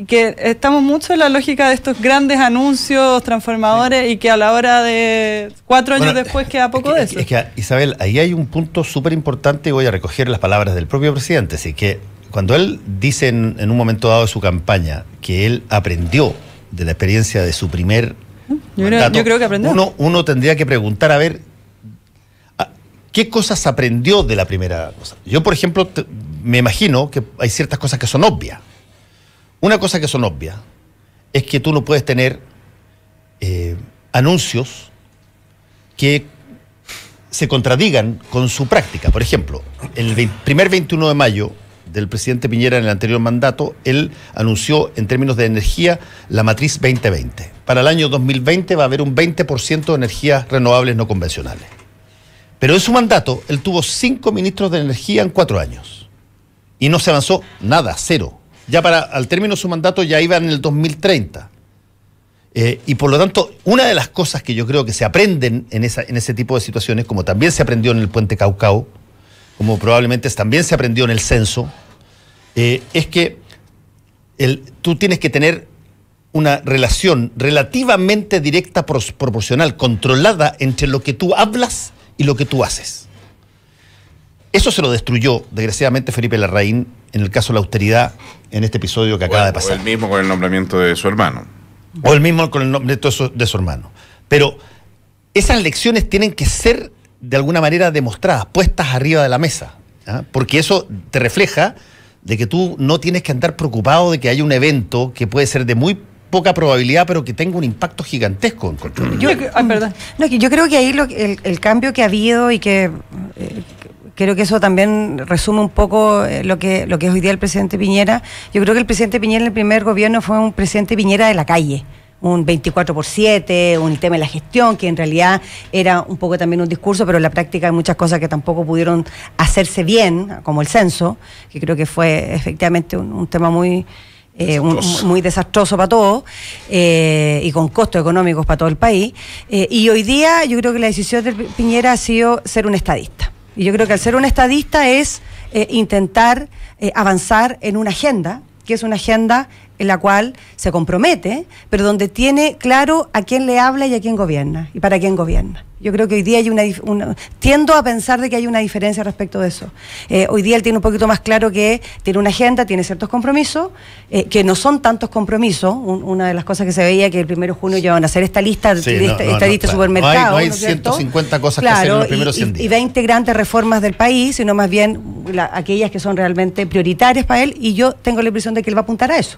que estamos mucho en la lógica de estos grandes anuncios transformadores, y que a la hora de 4 años después queda poco de eso. Es que, Isabel, ahí hay un punto súper importante, y voy a recoger las palabras del propio presidente. Así que cuando él dice en un momento dado de su campaña que él aprendió de la experiencia de su primer mandato, yo creo que aprendió. Uno tendría que preguntar, a ver, ¿qué cosas aprendió de la primera cosa? Yo, por ejemplo, me imagino que hay ciertas cosas que son obvias. Una cosa que son obvias es que tú no puedes tener anuncios que se contradigan con su práctica. Por ejemplo, el primer 21 de mayo del presidente Piñera en el anterior mandato, él anunció en términos de energía la matriz 2020. Para el año 2020 va a haber un 20% de energías renovables no convencionales. Pero en su mandato, él tuvo 5 ministros de energía en 4 años. Y no se avanzó nada, cero. Ya al término de su mandato ya iba en el 2030. Y por lo tanto, una de las cosas que yo creo que se aprenden en ese tipo de situaciones, como también se aprendió en el Puente Caucao, como probablemente también se aprendió en el censo, es que tú tienes que tener una relación relativamente directa, proporcional, controlada entre lo que tú hablas y lo que tú haces. Eso se lo destruyó, desgraciadamente, Felipe Larraín en el caso de la austeridad, en este episodio que acaba de pasar. O el mismo con el nombramiento de su hermano. O el mismo con el nombramiento de su hermano. Pero esas lecciones tienen que ser, de alguna manera, demostradas, puestas arriba de la mesa, ¿ah? Porque eso te refleja de que tú no tienes que andar preocupado de que haya un evento que puede ser de muy poca probabilidad, pero que tenga un impacto gigantesco. Yo creo que ahí el cambio que ha habido, y que creo que eso también resume un poco lo que es hoy día el presidente Piñera. Yo creo que el presidente Piñera en el primer gobierno fue un presidente Piñera de la calle, un 24/7, un tema de la gestión, que en realidad era un poco también un discurso, pero en la práctica hay muchas cosas que tampoco pudieron hacerse bien, como el censo, que creo que fue efectivamente un tema muy muy desastroso para todos y con costos económicos para todo el país. Y hoy día yo creo que la decisión de Piñera ha sido ser un estadista. Y yo creo que al ser un estadista es intentar avanzar en una agenda, que es una agenda en la cual se compromete, pero donde tiene claro a quién le habla y a quién gobierna, y para quién gobierna. Yo creo que hoy día hay tiendo a pensar de que hay una diferencia respecto de eso. Hoy día él tiene un poquito más claro que tiene una agenda, tiene ciertos compromisos, que no son tantos compromisos. Una de las cosas que se veía que el 1 de junio ya van a hacer esta lista, esta lista de supermercados. No hay 150 cosas que hacer en los primeros 100 días. Y 20 grandes reformas del país, sino más bien aquellas que son realmente prioritarias para él, y yo tengo la impresión de que él va a apuntar a eso.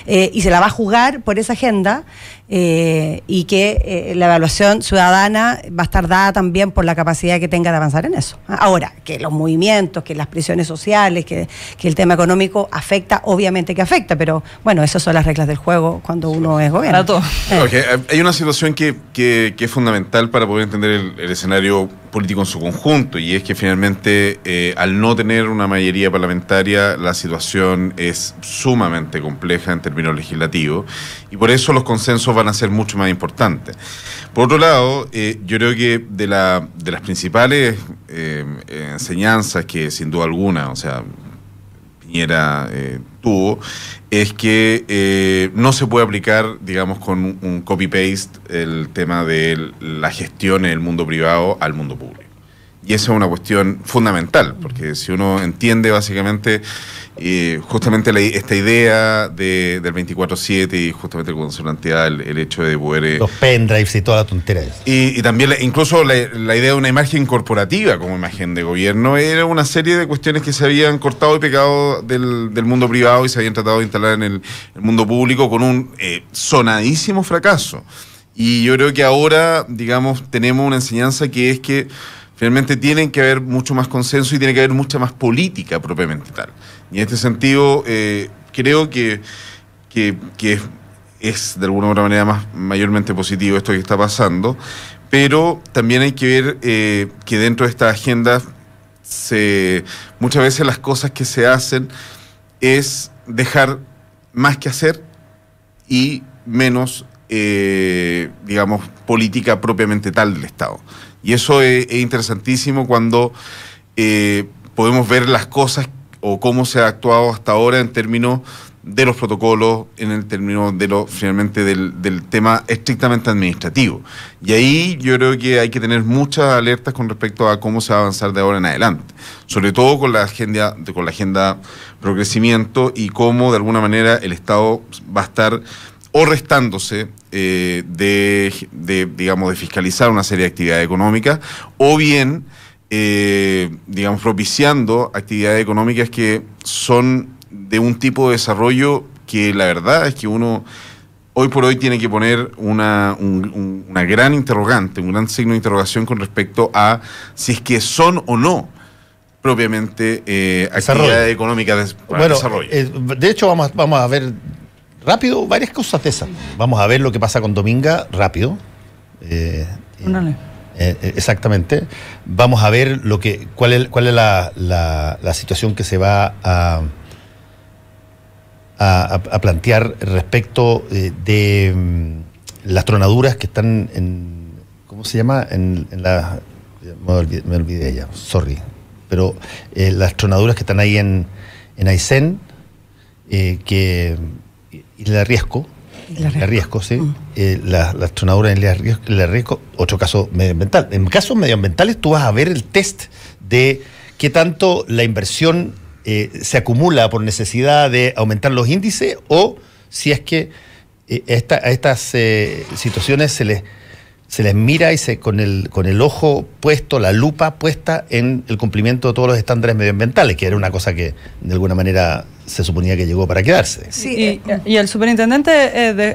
Y se la va a jugar por esa agenda, y que la evaluación ciudadana va a estar dada también por la capacidad que tenga de avanzar en eso. Ahora, que los movimientos, que las presiones sociales, que el tema económico afecta, obviamente que afecta, pero bueno, esas son las reglas del juego cuando uno es gobierno. Para todo. Hay una situación que es fundamental para poder entender el escenario político en su conjunto, y es que finalmente al no tener una mayoría parlamentaria, la situación es sumamente compleja en términos legislativos, y por eso los consensos van a ser mucho más importantes. Por otro lado, yo creo que de las principales enseñanzas que sin duda alguna, o sea, Piñera tuvo, es que no se puede aplicar, digamos, con un copy-paste el tema de la gestión en el mundo privado al mundo público. Y esa es una cuestión fundamental, porque si uno entiende básicamente justamente esta idea del 24/7 y justamente cuando se plantea el hecho de poder... los pendrives y toda la tontería. Y también incluso la idea de una imagen corporativa como imagen de gobierno era una serie de cuestiones que se habían cortado y pegado del mundo privado y se habían tratado de instalar en el mundo público con un sonadísimo fracaso. Y yo creo que ahora, digamos, tenemos una enseñanza que es que finalmente tiene que haber mucho más consenso y tiene que haber mucha más política propiamente tal. Y en este sentido, creo que es de alguna u otra manera mayormente positivo esto que está pasando, pero también hay que ver que dentro de esta agenda muchas veces las cosas que se hacen es dejar más que hacer y menos, digamos, política propiamente tal del Estado. Y eso es interesantísimo cuando podemos ver las cosas o cómo se ha actuado hasta ahora en términos de los protocolos, en el término de finalmente del tema estrictamente administrativo. Y ahí yo creo que hay que tener muchas alertas con respecto a cómo se va a avanzar de ahora en adelante. Sobre todo con la agenda pro crecimiento y cómo de alguna manera el Estado va a estar o restándose digamos, de fiscalizar una serie de actividades económicas, o bien, digamos, propiciando actividades económicas que son de un tipo de desarrollo que la verdad es que uno hoy por hoy tiene que poner una gran interrogante, un gran signo de interrogación con respecto a si es que son o no propiamente actividades económicas de desarrollo. De hecho, vamos a ver rápido varias cosas de esas. Vamos a ver lo que pasa con Dominga rápido. Exactamente. Vamos a ver cuál es la situación que se va a plantear respecto de las tronaduras que están en, ¿cómo se llama? Me olvidé ya, sorry. Pero las tronaduras que están ahí en Aysén, y la Riesco, sí. Las tronaduras en la Riesco, otro caso medioambiental. En casos medioambientales tú vas a ver el test de qué tanto la inversión se acumula por necesidad de aumentar los índices, o si es que a estas situaciones se les mira y con el ojo puesto, la lupa puesta en el cumplimiento de todos los estándares medioambientales, que era una cosa que de alguna manera se suponía que llegó para quedarse. Sí, y el superintendente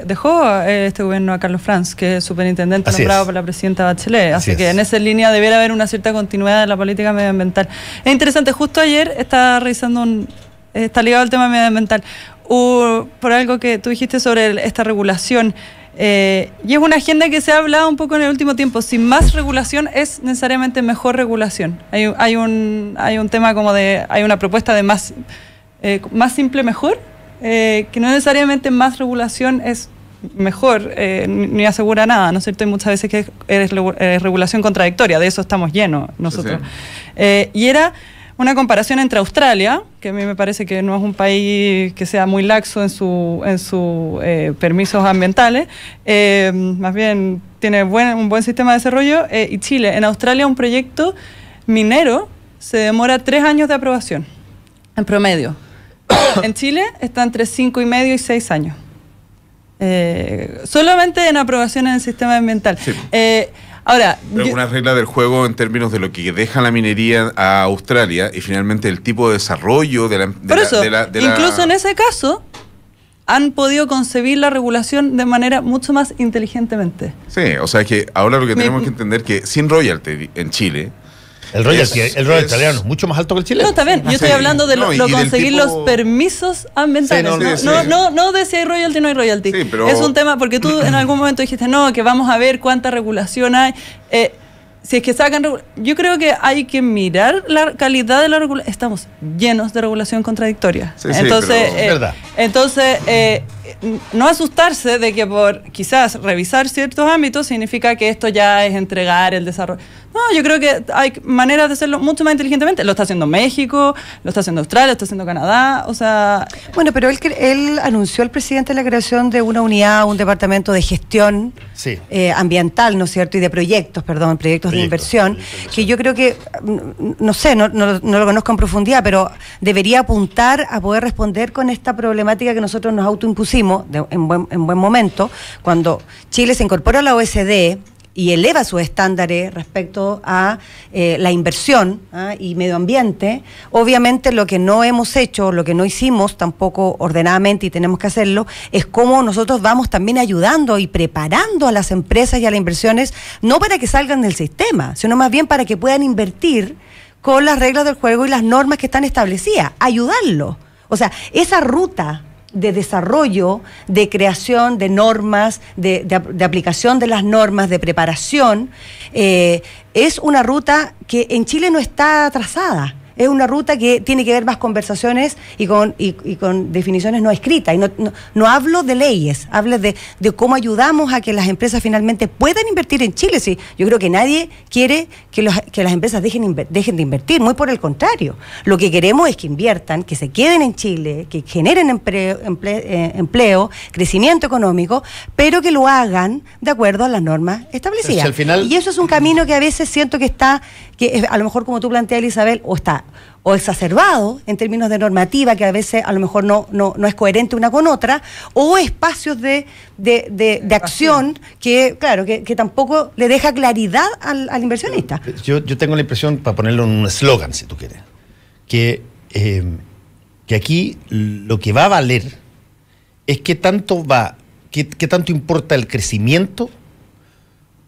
dejó este gobierno a Carlos Franz, que es superintendente nombrado por la presidenta Bachelet. Así que en esa línea debiera haber una cierta continuidad de la política medioambiental. Es interesante, justo ayer estaba revisando está ligado al tema medioambiental, por algo que tú dijiste sobre esta regulación. Y es una agenda que se ha hablado un poco en el último tiempo. Sin más regulación es necesariamente mejor regulación. Hay un tema como hay una propuesta de más simple mejor, que no necesariamente más regulación es mejor, ni asegura nada, ¿no es cierto? Hay muchas veces que es regulación contradictoria, de eso estamos llenos nosotros. Sí. Y era una comparación entre Australia, que a mí me parece que no es un país que sea muy laxo en sus permisos ambientales, más bien tiene un buen sistema de desarrollo, y Chile. En Australia un proyecto minero se demora 3 años de aprobación, en promedio. En Chile está entre 5 y medio y 6 años. Solamente en aprobación en el sistema ambiental. Sí. Ahora, una regla del juego en términos de lo que deja la minería a Australia y finalmente el tipo de desarrollo de la... Incluso en ese caso han podido concebir la regulación de manera mucho más inteligentemente. Sí, o sea que ahora lo que tenemos que entender que sin royalty en Chile... El royalty australiano es mucho más alto que el chileno. No, está bien. Yo estoy hablando de conseguir los permisos ambientales. No de si hay royalty o no hay royalty. Sí, pero... Es un tema, porque tú en algún momento dijiste, no, que vamos a ver cuánta regulación hay. Si es que sacan... Yo creo que hay que mirar la calidad de la regulación. Estamos llenos de regulación contradictoria. Sí, entonces, no asustarse de que por quizás revisar ciertos ámbitos significa que esto ya es entregar el desarrollo. No, yo creo que hay maneras de hacerlo mucho más inteligentemente. Lo está haciendo México, lo está haciendo Australia, lo está haciendo Canadá, o sea... Bueno, pero él anunció al presidente la creación de una unidad, un departamento de gestión ambiental, ¿no es cierto? Y de proyectos de inversión, que yo creo que, no sé, no lo conozco en profundidad, pero debería apuntar a poder responder con esta problemática que nosotros nos autoimpusimos en buen momento, cuando Chile se incorpora a la OECD y eleva sus estándares respecto a la inversión y medio ambiente. Obviamente lo que no hemos hecho, lo que no hicimos tampoco ordenadamente y tenemos que hacerlo, es cómo nosotros vamos también ayudando y preparando a las empresas y a las inversiones, no para que salgan del sistema, sino más bien para que puedan invertir con las reglas del juego y las normas que están establecidas, ayudarlos. O sea, esa ruta de desarrollo, de creación de normas, de aplicación de las normas, de preparación, es una ruta que en Chile no está trazada. Es una ruta que tiene que ver más conversaciones y con definiciones no escritas. Y no hablo de leyes, hablo de cómo ayudamos a que las empresas finalmente puedan invertir en Chile. Sí, yo creo que nadie quiere que las empresas dejen de invertir, muy por el contrario. Lo que queremos es que inviertan, que se queden en Chile, que generen empleo, crecimiento económico, pero que lo hagan de acuerdo a las normas establecidas. Al final... Y eso es un camino que a veces siento que a lo mejor como tú planteas, Isabel, o exacerbado en términos de normativa, que a veces a lo mejor no es coherente una con otra, o espacios de acción que, claro, que tampoco le deja claridad al inversionista. Yo tengo la impresión, para ponerlo en un eslogan, si tú quieres, que aquí lo que va a valer es qué tanto importa el crecimiento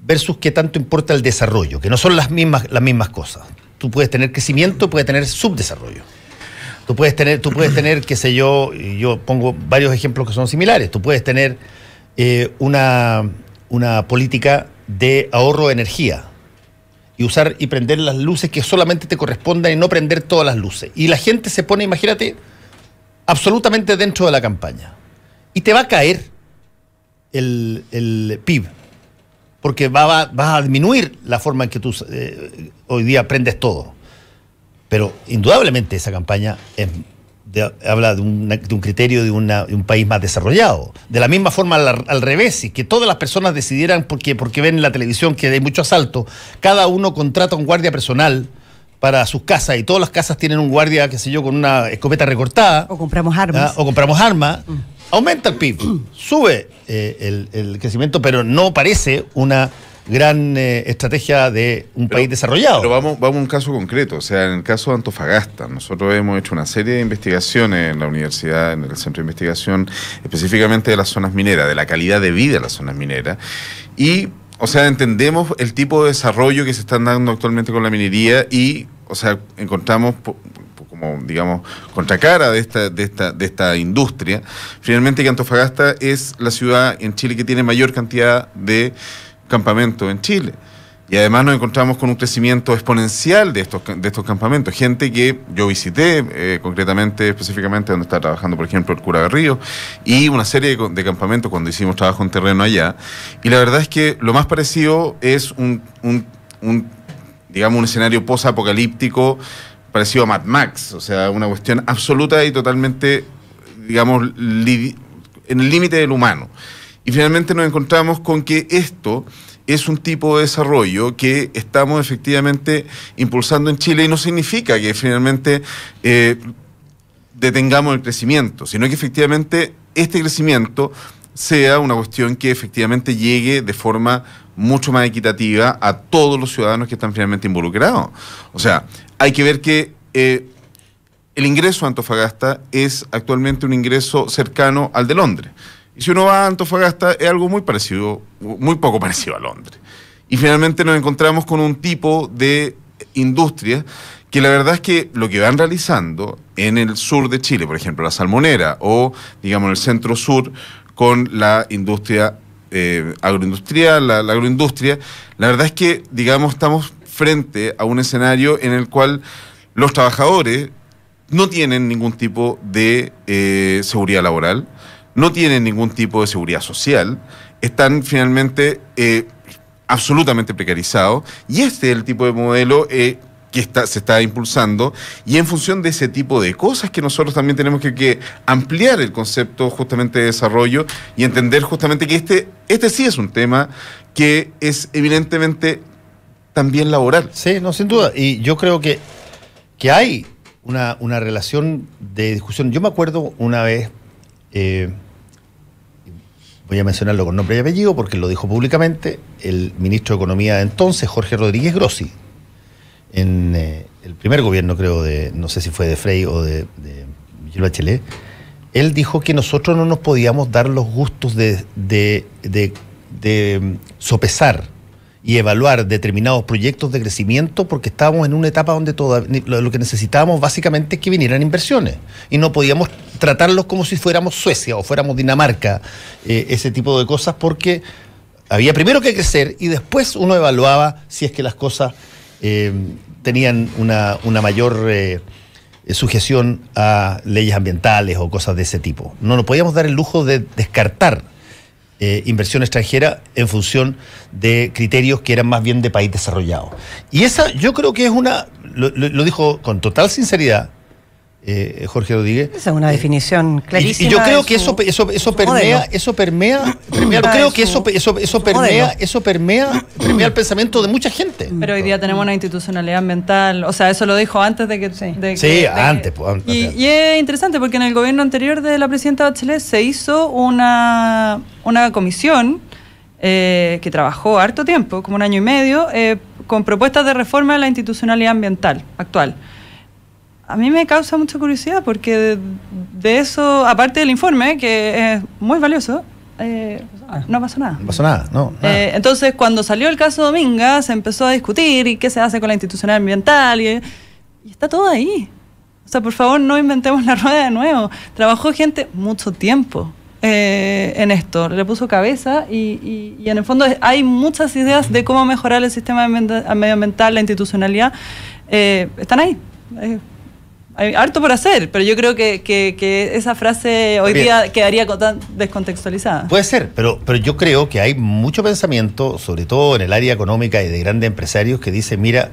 versus qué tanto importa el desarrollo, que no son las mismas cosas. Tú puedes tener crecimiento, puedes tener subdesarrollo. Tú puedes tener, qué sé yo pongo varios ejemplos que son similares. Tú puedes tener una política de ahorro de energía y usar y prender las luces que solamente te correspondan y no prender todas las luces. Y la gente se pone, imagínate, absolutamente dentro de la campaña. Y te va a caer el PIB. Porque vas a disminuir la forma en que tú hoy día aprendes todo. Pero indudablemente esa campaña habla de un criterio de un país más desarrollado. De la misma forma, al revés, si que todas las personas decidieran, porque ven en la televisión que hay mucho asalto, cada uno contrata un guardia personal para sus casas y todas las casas tienen un guardia, qué sé yo, con una escopeta recortada. O compramos armas. Aumenta el PIB, sube el crecimiento, pero no parece una gran estrategia de un país desarrollado. Pero vamos a un caso concreto, o sea, en el caso de Antofagasta, nosotros hemos hecho una serie de investigaciones en la universidad, en el centro de investigación, específicamente de las zonas mineras, de la calidad de vida de las zonas mineras, y, o sea, entendemos el tipo de desarrollo que se están dando actualmente con la minería y, o sea, encontramos como, digamos, contracara de esta industria, finalmente que Antofagasta es la ciudad en Chile que tiene mayor cantidad de campamentos en Chile. Y además nos encontramos con un crecimiento exponencial de estos campamentos. Gente que yo visité, concretamente, específicamente, donde está trabajando, por ejemplo, el cura Garrido, y una serie de campamentos cuando hicimos trabajo en terreno allá. Y la verdad es que lo más parecido es digamos, un escenario post-apocalíptico parecido a Mad Max. O sea, una cuestión absoluta y totalmente, digamos, en el límite del humano. Y finalmente nos encontramos con que esto es un tipo de desarrollo que estamos efectivamente impulsando en Chile, y no significa que finalmente detengamos el crecimiento, sino que efectivamente este crecimiento sea una cuestión que efectivamente llegue de forma mucho más equitativa a todos los ciudadanos que están finalmente involucrados. O sea, hay que ver que el ingreso a Antofagasta es actualmente un ingreso cercano al de Londres. Y si uno va a Antofagasta es algo muy parecido, muy poco parecido a Londres. Y finalmente nos encontramos con un tipo de industria que la verdad es que lo que van realizando en el sur de Chile, por ejemplo, la salmonera, o digamos en el centro sur con la industria agroindustrial, la agroindustria, la verdad es que, digamos, estamos frente a un escenario en el cual los trabajadores no tienen ningún tipo de seguridad laboral, no tienen ningún tipo de seguridad social, están finalmente absolutamente precarizados, y este es el tipo de modelo que se está impulsando, y en función de ese tipo de cosas que nosotros también tenemos que ampliar el concepto justamente de desarrollo y entender justamente que este sí es un tema que es evidentemente también laboral. Sí, no, sin duda, y yo creo que hay una relación de discusión. Yo me acuerdo una vez, voy a mencionarlo con nombre y apellido porque lo dijo públicamente, el ministro de Economía de entonces, Jorge Rodríguez Grossi, en el primer gobierno, creo, no sé si fue de Frey o de Michelle Bachelet. Él dijo que nosotros no nos podíamos dar los gustos de sopesar y evaluar determinados proyectos de crecimiento, porque estábamos en una etapa donde lo que necesitábamos básicamente es que vinieran inversiones, y no podíamos tratarlos como si fuéramos Suecia o fuéramos Dinamarca, ese tipo de cosas, porque había primero que crecer y después uno evaluaba si es que las cosas tenían una mayor sujeción a leyes ambientales o cosas de ese tipo. No nos podíamos dar el lujo de descartar inversión extranjera en función de criterios que eran más bien de país desarrollado. Y esa yo creo que es lo dijo con total sinceridad Jorge Rodríguez. Esa es una definición clarísima. Y yo creo que eso permea el pensamiento de mucha gente. Pero hoy día tenemos una institucionalidad ambiental, o sea, eso lo dijo antes de que... Antes. Y es interesante porque en el gobierno anterior de la presidenta Bachelet se hizo una comisión que trabajó harto tiempo, como 1 año y medio, con propuestas de reforma de la institucionalidad ambiental actual. A mí me causa mucha curiosidad porque de eso, aparte del informe, que es muy valioso, no pasó nada. No pasó nada, no. Entonces, cuando salió el caso Dominga, se empezó a discutir y qué se hace con la institucionalidad ambiental y está todo ahí. O sea, por favor, no inventemos la rueda de nuevo. Trabajó gente mucho tiempo en esto, le puso cabeza y en el fondo hay muchas ideas de cómo mejorar el sistema medioambiental, la institucionalidad, están ahí. Hay harto por hacer, pero yo creo que esa frase hoy día quedaría descontextualizada. Puede ser, pero yo creo que hay mucho pensamiento, sobre todo en el área económica y de grandes empresarios, que dice, mira,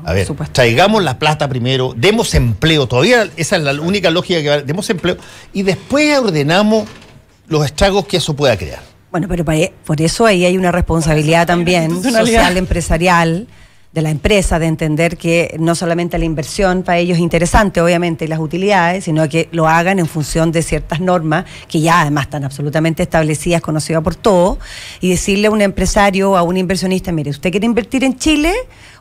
a ver, traigamos la plata primero, demos empleo, todavía esa es la única lógica que va, demos empleo, y después ordenamos los estragos que eso pueda crear. Bueno, pero por eso ahí hay una responsabilidad también social, empresarial, de la empresa, de entender que no solamente la inversión para ellos es interesante, obviamente, y las utilidades, sino que lo hagan en función de ciertas normas que ya además están absolutamente establecidas, conocidas por todos, y decirle a un empresario o a un inversionista, mire, usted quiere invertir en Chile,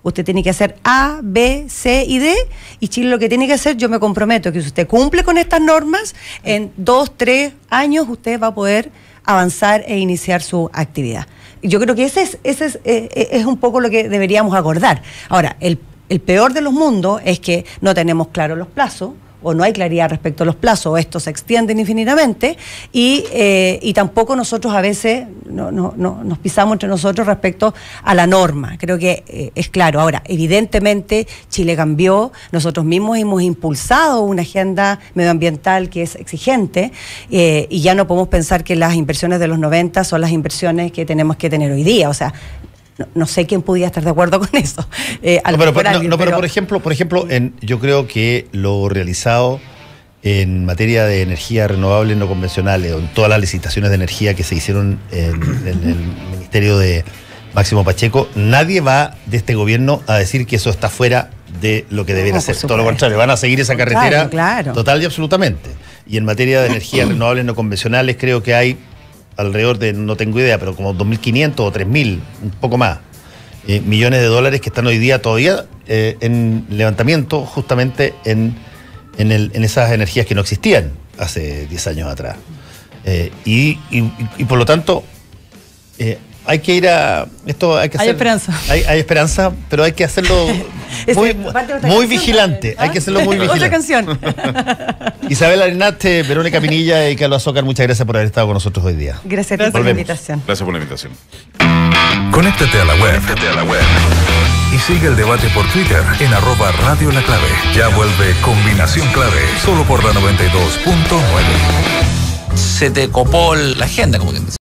usted tiene que hacer A, B, C y D, y Chile lo que tiene que hacer, yo me comprometo que si usted cumple con estas normas, en 2, 3 años usted va a poder avanzar e iniciar su actividad. Yo creo que ese es un poco lo que deberíamos acordar. Ahora, el peor de los mundos es que no tenemos claros los plazos, o no hay claridad respecto a los plazos, o estos se extienden infinitamente, y tampoco nosotros a veces nos pisamos entre nosotros respecto a la norma. Creo que es claro. Ahora, evidentemente Chile cambió, nosotros mismos hemos impulsado una agenda medioambiental que es exigente, y ya no podemos pensar que las inversiones de los 90 son las inversiones que tenemos que tener hoy día. O sea, no sé quién pudiera estar de acuerdo con eso. Pero por ejemplo, yo creo que lo realizado en materia de energías renovables no convencionales, o en todas las licitaciones de energía que se hicieron en el Ministerio de Máximo Pacheco, nadie va de este gobierno a decir que eso está fuera de lo que debería ser. Todo lo contrario, van a seguir esa carretera total y absolutamente. Y en materia de energías renovables no convencionales creo que hay alrededor de, no tengo idea, pero como 2.500 o 3.000, un poco más, millones de dólares que están hoy día todavía en levantamiento justamente en esas energías que no existían hace 10 años atrás. Y por lo tanto, hay que ir a... Esto hay que hacer, esperanza. Hay esperanza, pero hay que hacerlo muy vigilante. Hay que hacerlo muy vigilante. Otra canción. Isabel Arenate, Verónica Pinilla y Carlos Azócar, muchas gracias por haber estado con nosotros hoy día. Gracias a ti por la invitación. Gracias por la invitación. Conéctate a la web. Y sigue el debate por Twitter en @Radio La Clave. Ya vuelve Combinación Clave, solo por la 92.9. Se te copó la agenda, como que